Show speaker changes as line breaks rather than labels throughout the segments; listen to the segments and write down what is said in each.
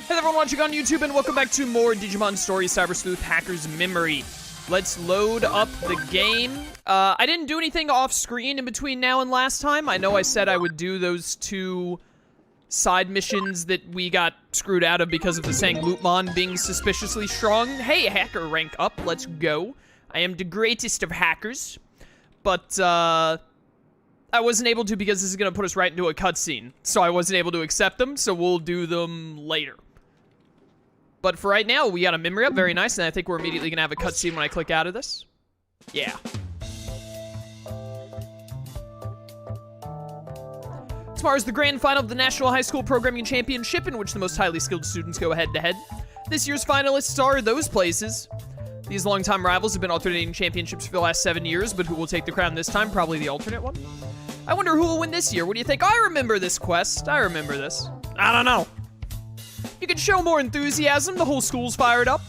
Hey everyone watching on YouTube, and welcome back to more Digimon Story Cyber Sleuth Hacker's Memory. Let's load up the game. I didn't do anything off screen in between now and last time. I know I said I would do those two side missions that we got screwed out of because of the Sangloopmon being suspiciously strong. Hey, hacker rank up, let's go. I am the greatest of hackers, but I wasn't able to because this is gonna put us right into a cutscene. So I wasn't able to accept them, so we'll do them later. But for right now, we got a memory up, very nice, and I think we're immediately gonna have a cutscene when I click out of this. Yeah. Tomorrow's the grand final of the National High School Programming Championship, in which the most highly skilled students go head-to-head. This year's finalists are those places. These longtime rivals have been alternating championships for the last 7 years, but who will take the crown this time? Probably the alternate one. I wonder who will win this year. What do you think? I remember this quest. I remember this. I don't know. You could show more enthusiasm. The whole school's fired up.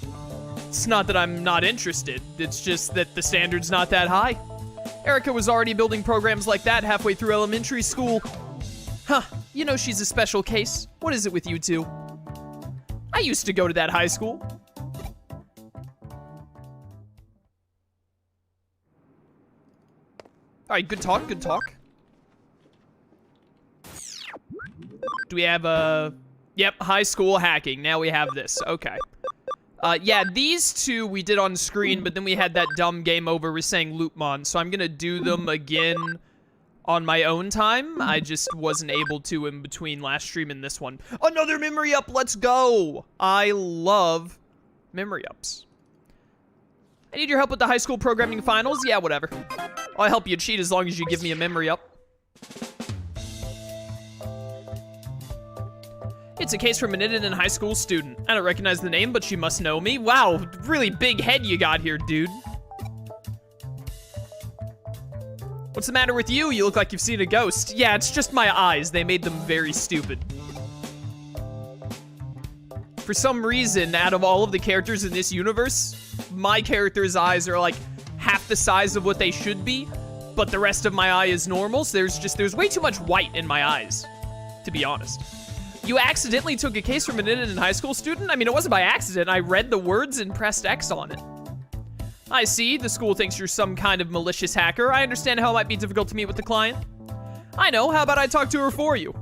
It's not that I'm not interested. It's just that the standard's not that high. Erica was already building programs like that halfway through elementary school. Huh, you know she's a special case. What is it with you two? I used to go to that high school. Alright, good talk, good talk. Do we have a... Yep, high school hacking. Now we have this. Okay. Yeah, these two we did on screen, but then we had that dumb game over with Sangloopmon, so I'm gonna do them again on my own time. I just wasn't able to in between last stream and this one. Another memory up, let's go! I love memory ups. I need your help with the high school programming finals? Yeah, whatever. I'll help you cheat as long as you give me a memory up. It's a case from an Indian high school student. I don't recognize the name, but she must know me. Wow, really big head you got here, dude. What's the matter with you? You look like you've seen a ghost. Yeah, it's just my eyes. They made them very stupid. For some reason, out of all of the characters in this universe, my character's eyes are like half the size of what they should be, but the rest of my eye is normal, so there's way too much white in my eyes, to be honest. You accidentally took a case from an Indian high school student? I mean, it wasn't by accident. I read the words and pressed X on it. I see. The school thinks you're some kind of malicious hacker. I understand how it might be difficult to meet with the client. I know. How about I talk to her for you?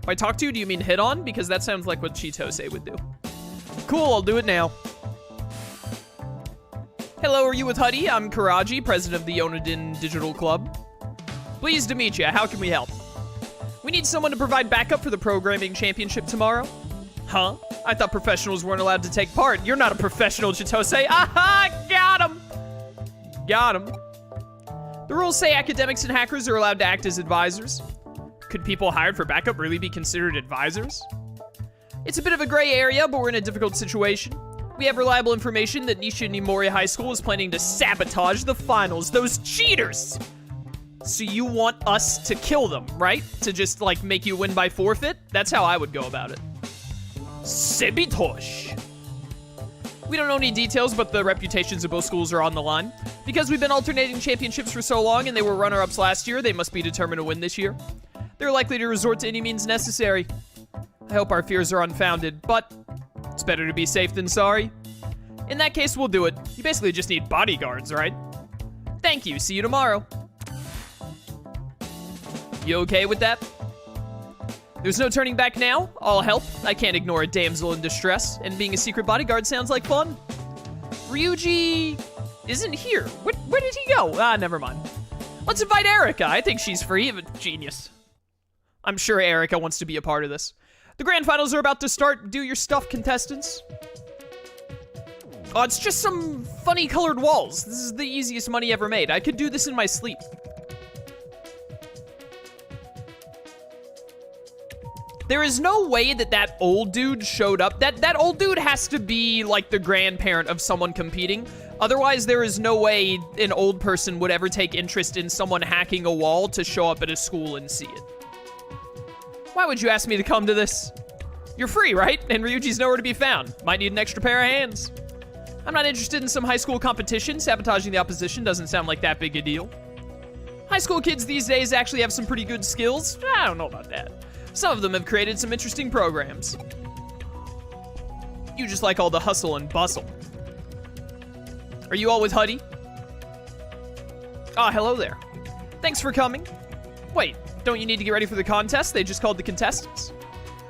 By talk to, do you mean hit on? Because that sounds like what Chitose would do. Cool, I'll do it now. Hello, are you with Huddy? I'm Karaji, president of the Onodin Digital Club. Pleased to meet you. How can we help? We need someone to provide backup for the programming championship tomorrow. Huh? I thought professionals weren't allowed to take part. You're not a professional, Chitose. Aha! Got him! Got him. The rules say academics and hackers are allowed to act as advisors. Could people hired for backup really be considered advisors? It's a bit of a gray area, but we're in a difficult situation. We have reliable information that Nishinimori High School is planning to sabotage the finals. Those cheaters! So you want us to kill them, right? To just, like, make you win by forfeit? That's how I would go about it. Sebitosh. We don't know any details, but the reputations of both schools are on the line. Because we've been alternating championships for so long and they were runner-ups last year, they must be determined to win this year. They're likely to resort to any means necessary. I hope our fears are unfounded, but it's better to be safe than sorry. In that case, we'll do it. You basically just need bodyguards, right? Thank you. See you tomorrow. You okay with that? There's no turning back now. I'll help. I can't ignore a damsel in distress, and being a secret bodyguard sounds like fun. Ryuji isn't here. Where did he go? Ah, never mind. Let's invite Erica. I think she's free. Genius. I'm sure Erica wants to be a part of this. The grand finals are about to start. Do your stuff, contestants. Oh, it's just some funny colored walls. This is the easiest money ever made. I could do this in my sleep. There is no way that that old dude showed up. That old dude has to be like the grandparent of someone competing. Otherwise, there is no way an old person would ever take interest in someone hacking a wall to show up at a school and see it. Why would you ask me to come to this? You're free, right? And Ryuji's nowhere to be found. Might need an extra pair of hands. I'm not interested in some high school competition. Sabotaging the opposition doesn't sound like that big a deal. High school kids these days actually have some pretty good skills. I don't know about that. Some of them have created some interesting programs. You just like all the hustle and bustle. Are you all with Huddy? Ah, hello there. Thanks for coming. Wait, don't you need to get ready for the contest? They just called the contestants.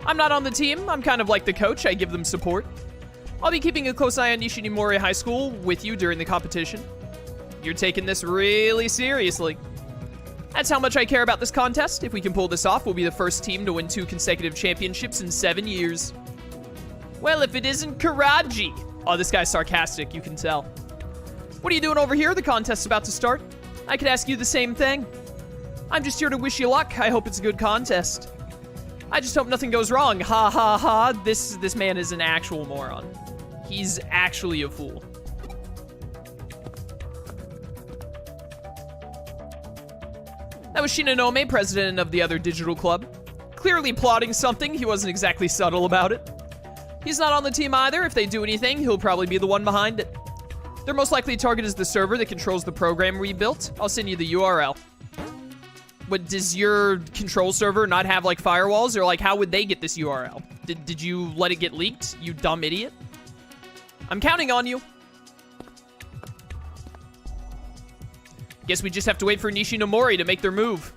I'm not on the team. I'm kind of like the coach. I give them support. I'll be keeping a close eye on Nishinimori High School with you during the competition. You're taking this really seriously. That's how much I care about this contest. If we can pull this off, we'll be the first team to win 2 consecutive championships in 7 years. Well, if it isn't Karaji. Oh, this guy's sarcastic, you can tell. What are you doing over here? The contest's about to start. I could ask you the same thing. I'm just here to wish you luck. I hope it's a good contest. I just hope nothing goes wrong. Ha ha ha. This man is an actual moron. He's actually a fool. That was Shinonome, president of the other digital club. Clearly plotting something. He wasn't exactly subtle about it. He's not on the team either. If they do anything, he'll probably be the one behind it. Their most likely target is the server that controls the program we built. I'll send you the URL. What, does your control server not have, like, firewalls? Or, like, how would they get this URL? Did you let it get leaked, you dumb idiot? I'm counting on you. Guess we just have to wait for Nishinomori to make their move.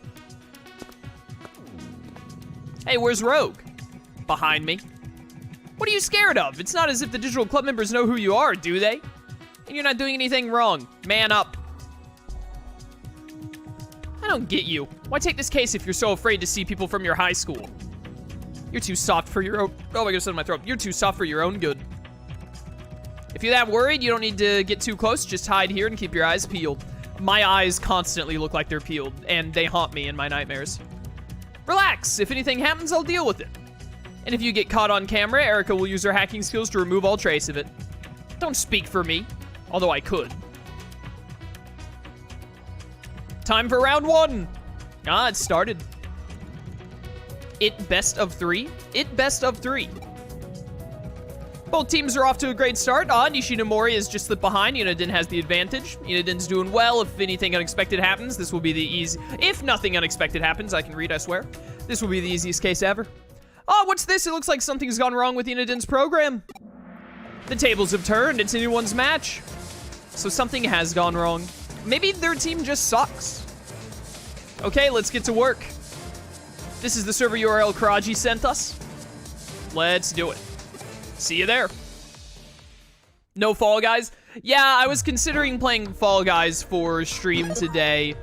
Hey, where's Rogue? Behind me. What are you scared of? It's not as if the digital club members know who you are, do they? And you're not doing anything wrong. Man up. I don't get you. Why take this case if you're so afraid to see people from your high school? You're too soft for your own... Oh, I got something in my throat. You're too soft for your own good. If you're that worried, you don't need to get too close. Just hide here and keep your eyes peeled. My eyes constantly look like they're peeled, and they haunt me in my nightmares. Relax. If anything happens, I'll deal with it. And if you get caught on camera, Erica will use her hacking skills to remove all trace of it. Don't speak for me, although I could. Time for round 1. Ah, it started. It best of 3? It best of 3. Both teams are off to a great start. Ah, Nishinomori is just slipped behind. Unidin has the advantage. Unidin's doing well. If anything unexpected happens, this will be the easy... If nothing unexpected happens, I can read, I swear. This will be the easiest case ever. Oh, what's this? It looks like something's gone wrong with Unidin's program. The tables have turned. It's anyone's match. So something has gone wrong. Maybe their team just sucks. Okay, let's get to work. This is the server URL Karaji sent us. Let's do it. See you there. No Fall Guys? Yeah, I was considering playing Fall Guys for stream today,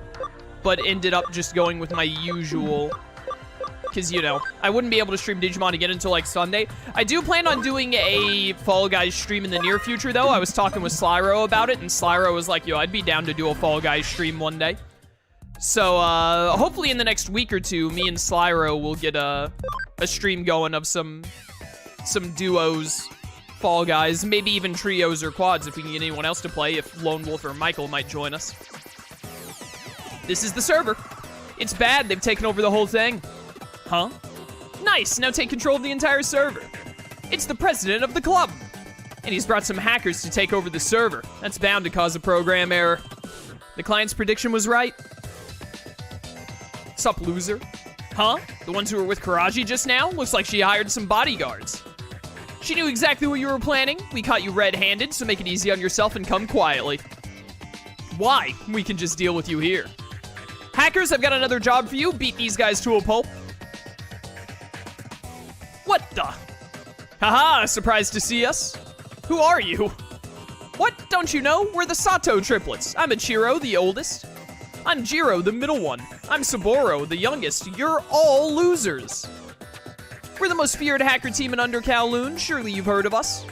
but ended up just going with my usual. Because, you know, I wouldn't be able to stream Digimon again until, like, Sunday. I do plan on doing a Fall Guys stream in the near future, though. I was talking with Slyro about it, and Slyro was like, yo, I'd be down to do a Fall Guys stream one day. So, hopefully in the next week or two, me and Slyro will get a stream going of some duos, Fall Guys, maybe even trios or quads if we can get anyone else to play, if Lone Wolf or Michael might join us. This is the server. It's bad. They've taken over the whole thing. Huh? Nice, now take control of the entire server. It's the president of the club. And he's brought some hackers to take over the server. That's bound to cause a program error. The client's prediction was right. Sup, loser? Huh? The ones who were with Karaji just now? Looks like she hired some bodyguards. She knew exactly what you were planning. We caught you red-handed, so make it easy on yourself and come quietly. Why? We can just deal with you here. Hackers, I've got another job for you. Beat these guys to a pulp. What the? Haha, surprised to see us? Who are you? What? Don't you know? We're the Sato triplets. I'm Ichiro, the oldest. I'm Jiro, the middle one. I'm Saburo, the youngest. You're all losers. We're the most feared hacker team in Under Kowloon. Surely you've heard of us.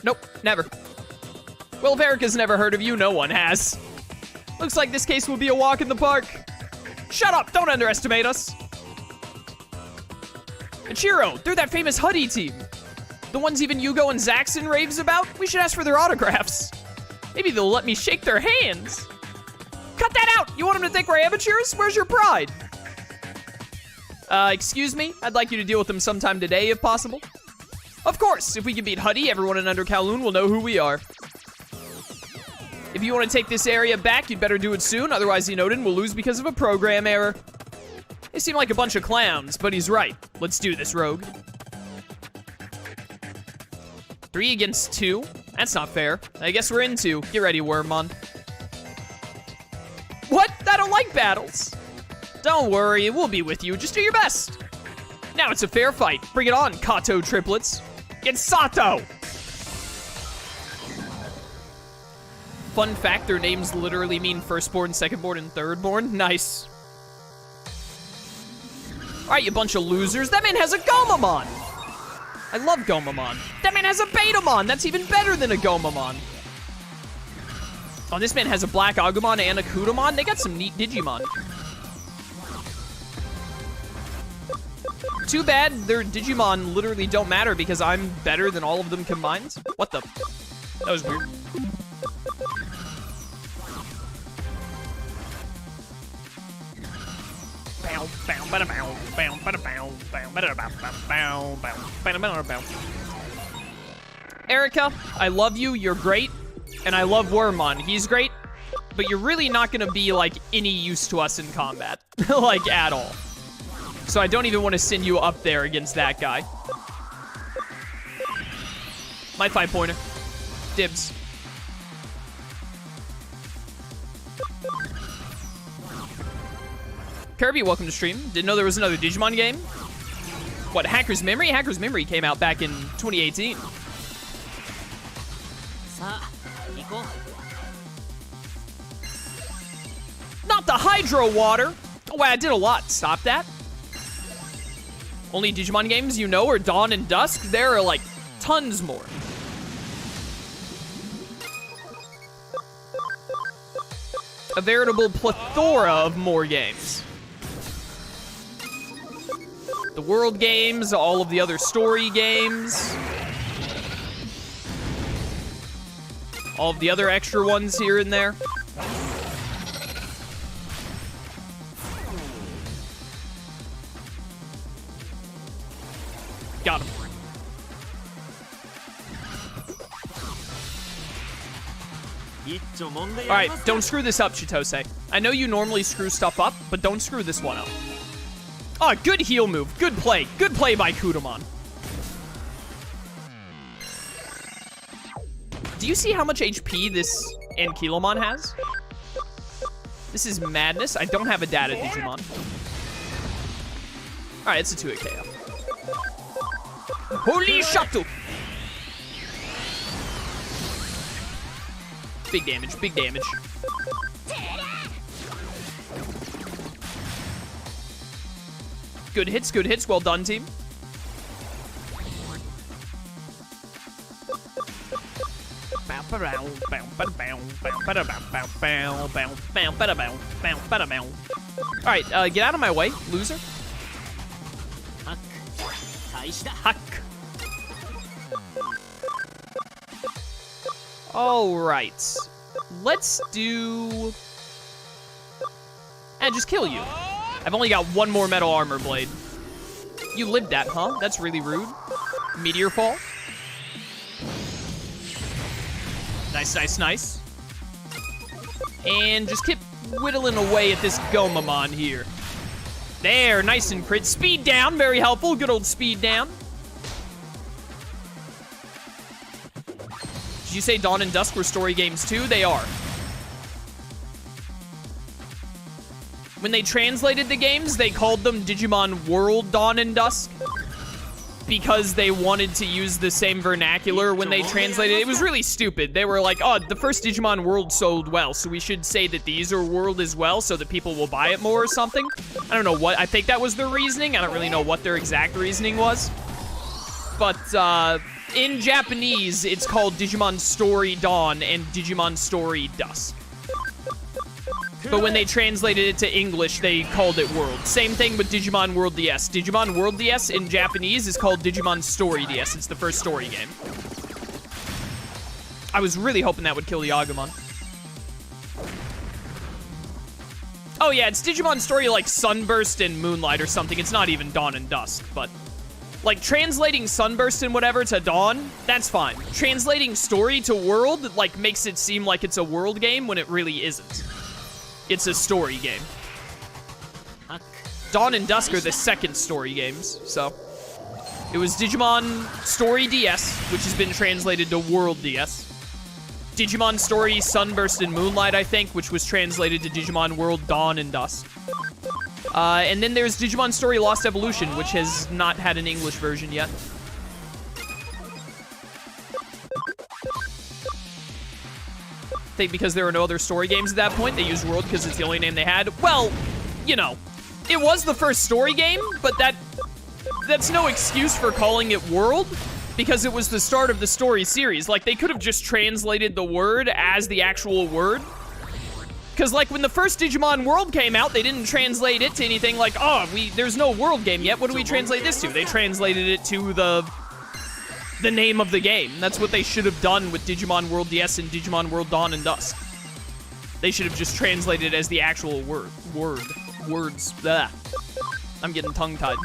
Nope, never. Well, if Erica's never heard of you, no one has. Looks like this case will be a walk in the park. Shut up, don't underestimate us. Ichiro, they're that famous Huddy team. The ones even Yugo and Zaxxon raves about? We should ask for their autographs. Maybe they'll let me shake their hands. Cut that out! You want them to think we're amateurs? Where's your pride? Excuse me? I'd like you to deal with them sometime today, if possible. Of course, if we can beat Huddy, everyone in Under Kowloon will know who we are. If you want to take this area back, you'd better do it soon, otherwise Inodin will lose because of a program error. They seem like a bunch of clowns, but he's right. Let's do this, Rogue. 3 against 2? That's not fair. I guess we're in 2. Get ready, Wormmon. What? I don't like battles. Don't worry, we'll be with you. Just do your best. Now it's a fair fight. Bring it on, Kato triplets. It's Sato! Fun fact, their names literally mean firstborn, secondborn, and thirdborn. Nice. Alright, you bunch of losers. That man has a Gomamon! I love Gomamon. That man has a Betamon! That's even better than a Gomamon. Oh, this man has a Black Agumon and a Kudomon. They got some neat Digimon. Too bad their Digimon literally don't matter because I'm better than all of them combined. What the? That was weird. Erica, I love you. You're great. And I love Wormmon. He's great. But you're really not going to be, like, any use to us in combat. Like, at all. So I don't even want to send you up there against that guy. My 5-pointer. Dibs. Kirby, welcome to stream. Didn't know there was another Digimon game. What, Hacker's Memory? Hacker's Memory came out back in 2018. Not the Hydro Water! Oh, wow, I did a lot. Stop that. Only Digimon games you know are Dawn and Dusk? There are, like, tons more. A veritable plethora of more games. The World games, all of the other story games. All of the other extra ones here and there. Got him. Alright, don't screw this up, Chitose. I know you normally screw stuff up, but don't screw this one up. Oh, good heal move. Good play. Good play by Kudomon. Do you see how much HP this Ankylomon has? This is madness. I don't have a data Digimon. Alright, it's a 2-hit KO. Holy shatu! Big damage, big damage. Good hits, well done, team. Alright, get out of my way, loser. Huck. Alright. Let's do... And just kill you. I've only got one more metal armor blade. You lived that, huh? That's really rude. Meteor fall. Nice, nice, nice. And just keep whittling away at this Gomamon here. There, nice and crit. Speed down, very helpful. Good old speed down. Did you say Dawn and Dusk were story games too? They are. When they translated the games, they called them Digimon World Dawn and Dusk because they wanted to use the same vernacular when they translated it. It was really stupid. They were like, oh, the first Digimon World sold well, so we should say that these are World as well so that people will buy it more or something. I don't know what. I think that was their reasoning. I don't really know what their exact reasoning was. But, in Japanese, it's called Digimon Story Dawn and Digimon Story Dusk. But when they translated it to English, they called it World. Same thing with Digimon World DS. Digimon World DS in Japanese is called Digimon Story DS. It's the first story game. I was really hoping that would kill the Agumon. Oh yeah, it's Digimon Story like Sunburst and Moonlight or something. It's not even Dawn and Dusk, but... like, translating Sunburst and whatever to Dawn, that's fine. Translating Story to World, like, makes it seem like it's a World game when it really isn't. It's a story game. Dawn and Dusk are the second story games, so... It was Digimon Story DS, which has been translated to World DS. Digimon Story Sunburst and Moonlight, I think, which was translated to Digimon World Dawn and Dusk. And then there's Digimon Story Lost Evolution, which has not had an English version yet. I think because there were no other story games at that point, they used World because it's the only name they had. Well, you know, it was the first story game, but that's no excuse for calling it World, because it was the start of the story series. Like, they could have just translated the word as the actual word. Because, like, when the first Digimon World came out, they didn't translate it to anything like, oh, there's no World game yet, what do we translate this to? They translated it to the name of the game. That's what they should have done with Digimon World DS and Digimon World Dawn and Dusk. They should have just translated it as the actual words. Blah. I'm getting tongue-tied.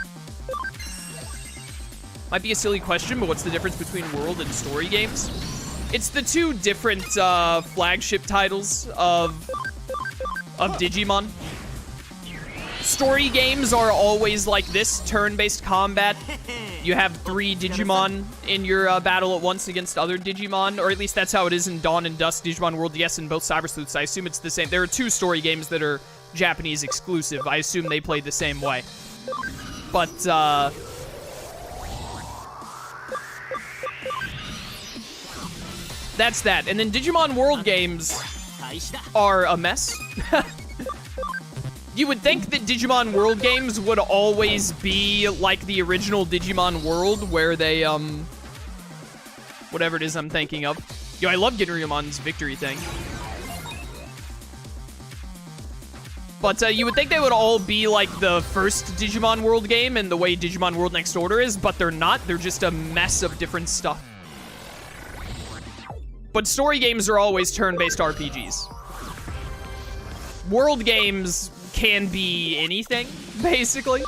Might be a silly question, but what's the difference between World and story games? It's the two different flagship titles of Digimon. Story games are always like this, turn-based combat. You have 3 Digimon in your battle at once against other Digimon, or at least that's how it is in Dawn and Dusk, Digimon World DS, and both Cyber Sleuths. I assume it's the same. There are 2 story games that are Japanese exclusive. I assume they play the same way. But, that's that. And then Digimon World games are a mess. You would think that Digimon World games would always be like the original Digimon World, where they, whatever it is I'm thinking of. Yo, I love Ginuryumon's victory thing. But you would think they would all be like the first Digimon World game and the way Digimon World Next Order is, but they're not. They're just a mess of different stuff. But story games are always turn-based RPGs. World games can be anything, basically.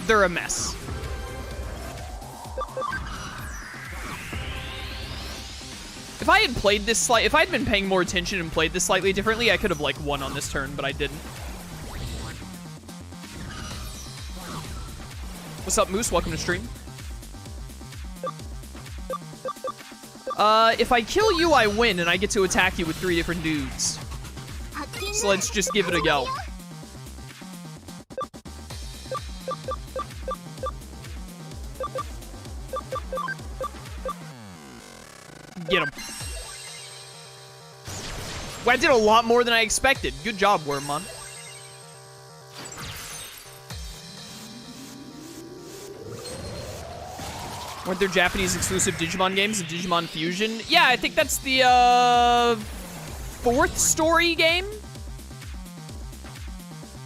They're a mess. If I had played this if I had been paying more attention and played this slightly differently, I could have, like, won on this turn, but I didn't. What's up, Moose? Welcome to stream. If I kill you, I win, and I get to attack you with 3 different dudes. So let's just give it a go. Get him. Well, I did a lot more than I expected. Good job, Wormmon. Weren't there Japanese exclusive Digimon games in Digimon Fusion? Yeah, I think that's the 4th story game.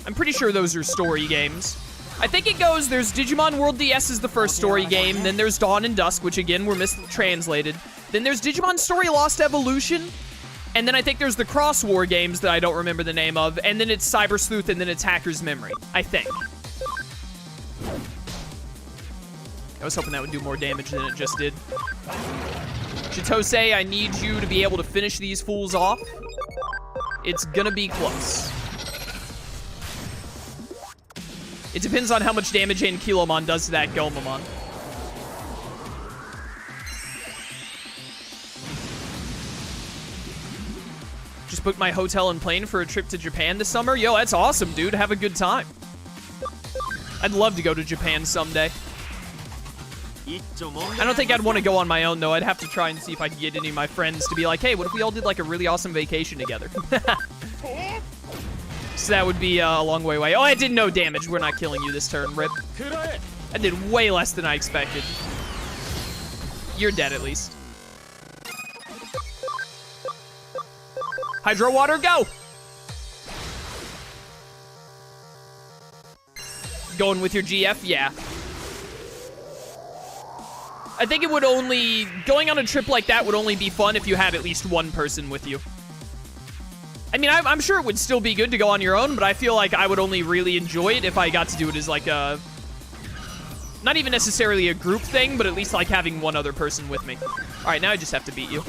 I'm pretty sure those are story games. I think it goes, there's Digimon World DS is the first story game, then there's Dawn and Dusk, which again were mistranslated. Then there's Digimon Story Lost Evolution, and then I think there's the Cross War games that I don't remember the name of, and then it's Cyber Sleuth, and then it's Hacker's Memory, I think. I was hoping that would do more damage than it just did. Chitose, I need you to be able to finish these fools off. It's gonna be close. It depends on how much damage Ankylomon does to that Gomamon. Just booked my hotel and plane for a trip to Japan this summer. Yo, that's awesome, dude. Have a good time. I'd love to go to Japan someday. I don't think I'd want to go on my own, though. I'd have to try and see if I could get any of my friends to be like, hey, what if we all did, like, a really awesome vacation together? So that would be a long way away. Oh, I did no damage. We're not killing you this turn, Rip. I did way less than I expected. You're dead, at least. Hydro Water, go! Going with your GF? Yeah. I think it would only... Going on a trip like that would only be fun if you had at least one person with you. I mean, I'm sure it would still be good to go on your own, but I feel like I would only really enjoy it if I got to do it as like a... Not even necessarily a group thing, but at least like having one other person with me. Alright, now I just have to beat you.